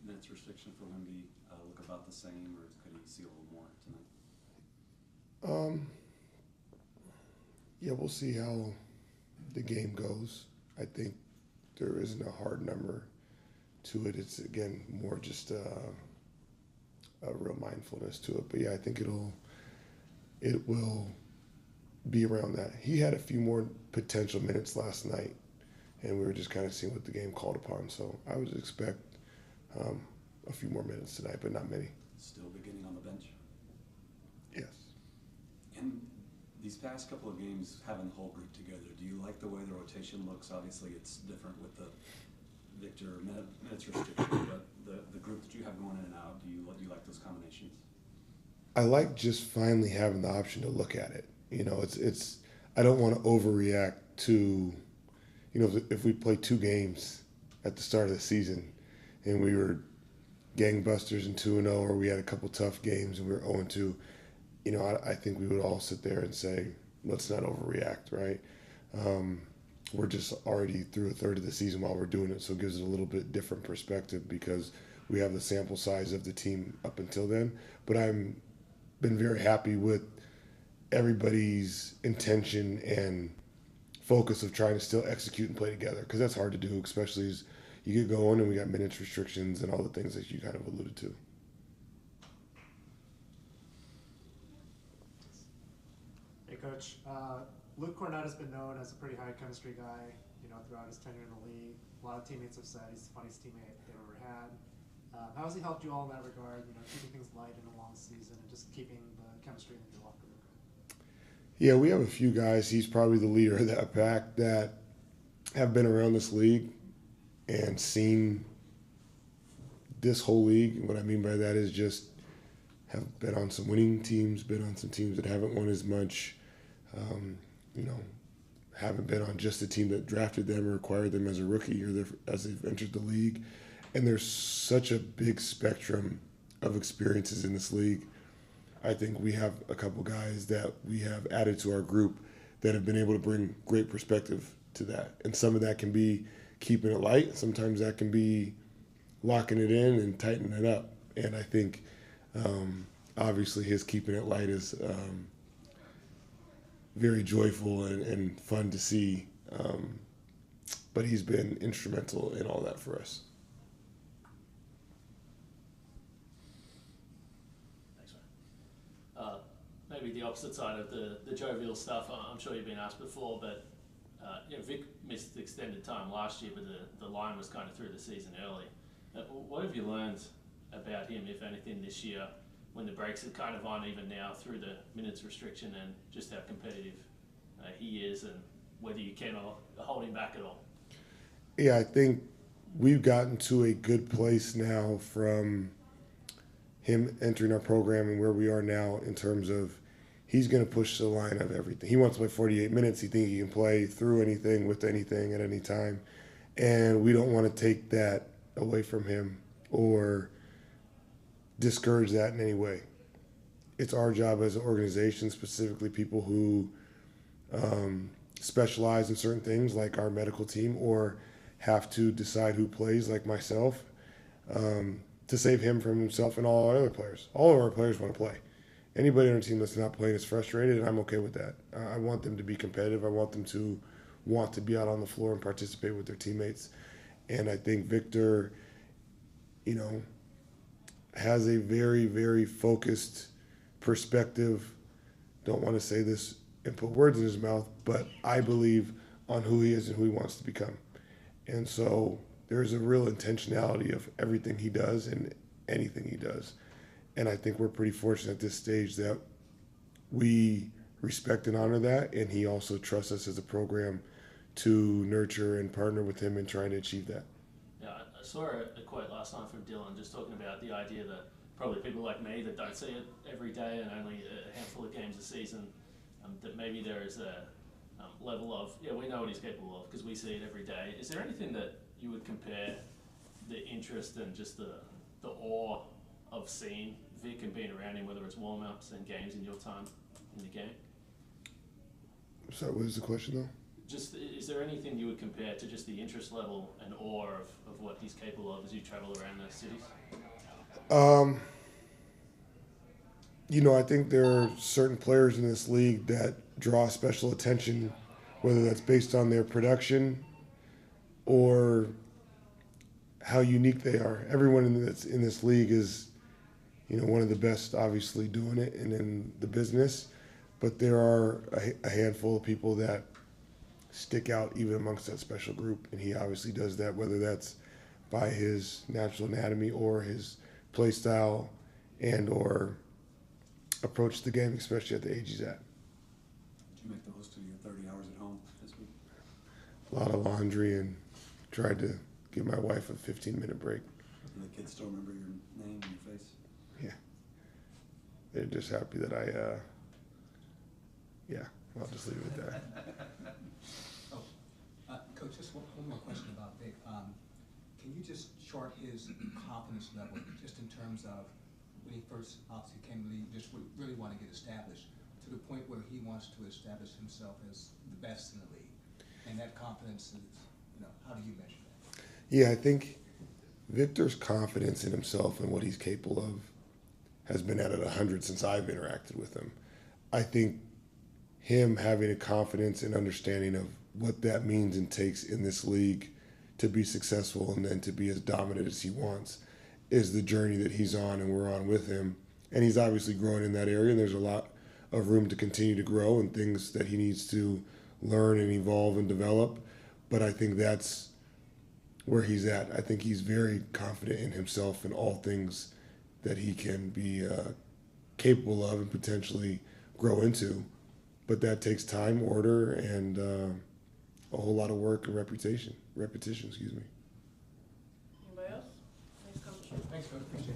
minutes restriction for Wemby look about the same, or could he see a little more tonight? Um, yeah, we'll see how the game goes. I think there isn't a hard number to it. It's again more just a real mindfulness to it. But yeah, I think it will be around that. He had a few more potential minutes last night, and we were just kind of seeing what the game called upon. So I would expect um, a few more minutes tonight, but not many. Still beginning on the bench. Yes. And these past couple of games, having the whole group together, do you like the way the rotation looks? Obviously, it's different with the Victor minutes restriction, but the group that you have going in and out, do you like those combinations? I like just finally having the option to look at it. It's I don't want to overreact to, if we play two games at the start of the season and we were gangbusters and 2-0, or we had a couple tough games and we were 0-2, I think we would all sit there and say, let's not overreact, right? We're just already through a third of the season while we're doing it, so it gives it a little bit different perspective because we have the sample size of the team up until then. But I'm been very happy with everybody's intention and focus of trying to still execute and play together, because that's hard to do, especially as you get going and we got minutes restrictions and all the things that you kind of alluded to. Hey, Coach. Luke Cornett has been known as a pretty high chemistry guy, throughout his tenure in the league. A lot of teammates have said he's the funniest teammate they've ever had. How has he helped you all in that regard, keeping things light in a long season and just keeping the chemistry in your locker room? Yeah, we have a few guys. He's probably the leader of that pack that have been around this league and seen this whole league. What I mean by that is just have been on some winning teams, been on some teams that haven't won as much, haven't been on just the team that drafted them or acquired them as a rookie or as they've entered the league. And there's such a big spectrum of experiences in this league. I think we have a couple guys that we have added to our group that have been able to bring great perspective to that. And some of that can be keeping it light. Sometimes that can be locking it in and tightening it up. And I think obviously his keeping it light is very joyful and fun to see. But he's been instrumental in all that for us. Maybe the opposite side of the jovial stuff. I'm sure you've been asked before, but Vic missed extended time last year, but the line was kind of through the season early. What have you learned about him, if anything, this year when the breaks are kind of on even now through the minutes restriction, and just how competitive he is and whether you can hold him back at all? Yeah, I think we've gotten to a good place now from him entering our program and where we are now in terms of he's going to push the line of everything. He wants to play 48 minutes. He thinks he can play through anything with anything at any time. And we don't want to take that away from him or discourage that in any way. It's our job as an organization, specifically people who specialize in certain things like our medical team or have to decide who plays, like myself, to save him from himself and all our other players. All of our players want to play. Anybody on our team that's not playing is frustrated, and I'm okay with that. I want them to be competitive. I want them to want to be out on the floor and participate with their teammates. And I think Victor, has a very, very focused perspective. Don't want to say this and put words in his mouth, but I believe on who he is and who he wants to become. And so there's a real intentionality of everything he does and anything he does. And I think we're pretty fortunate at this stage that we respect and honor that, and he also trusts us as a program to nurture and partner with him in trying to achieve that. Yeah, I saw a quote last night from Dylan just talking about the idea that probably people like me that don't see it every day and only a handful of games a season, that maybe there is a level of, we know what he's capable of because we see it every day. Is there anything that you would compare the interest and just the awe of seeing Vic and being around him, whether it's warm-ups and games in your time in the game? So what was the question though? Just, is there anything you would compare to just the interest level and awe of what he's capable of as you travel around those cities? I think there are certain players in this league that draw special attention, whether that's based on their production or how unique they are. Everyone in this league is, one of the best, obviously, doing it and in the business. But there are a handful of people that stick out even amongst that special group, and he obviously does that, whether that's by his natural anatomy or his play style and or approach to the game, especially at the age he's at. Did you make the most of your 30 hours at home this week? A lot of laundry, and tried to give my wife a 15-minute break. And the kids still remember your name and your face? Yeah. They're just happy that I'll just leave it at that. Coach, just one more question about Vic. Can you just chart his confidence level, just in terms of when he first obviously came to the league, just really want to get established, to the point where he wants to establish himself as the best in the league? And that confidence is, how do you measure that? Yeah, I think Victor's confidence in himself and what he's capable of has been at 100 since I've interacted with him. I think him having a confidence and understanding of what that means and takes in this league to be successful and then to be as dominant as he wants is the journey that he's on and we're on with him. And he's obviously growing in that area, and there's a lot of room to continue to grow and things that he needs to learn and evolve and develop. But I think that's where he's at. I think he's very confident in himself and all things that he can be capable of and potentially grow into. But that takes time, order, and a whole lot of work and repetition. Anybody else? Thanks, Coach. Thanks, Coach. Appreciate it.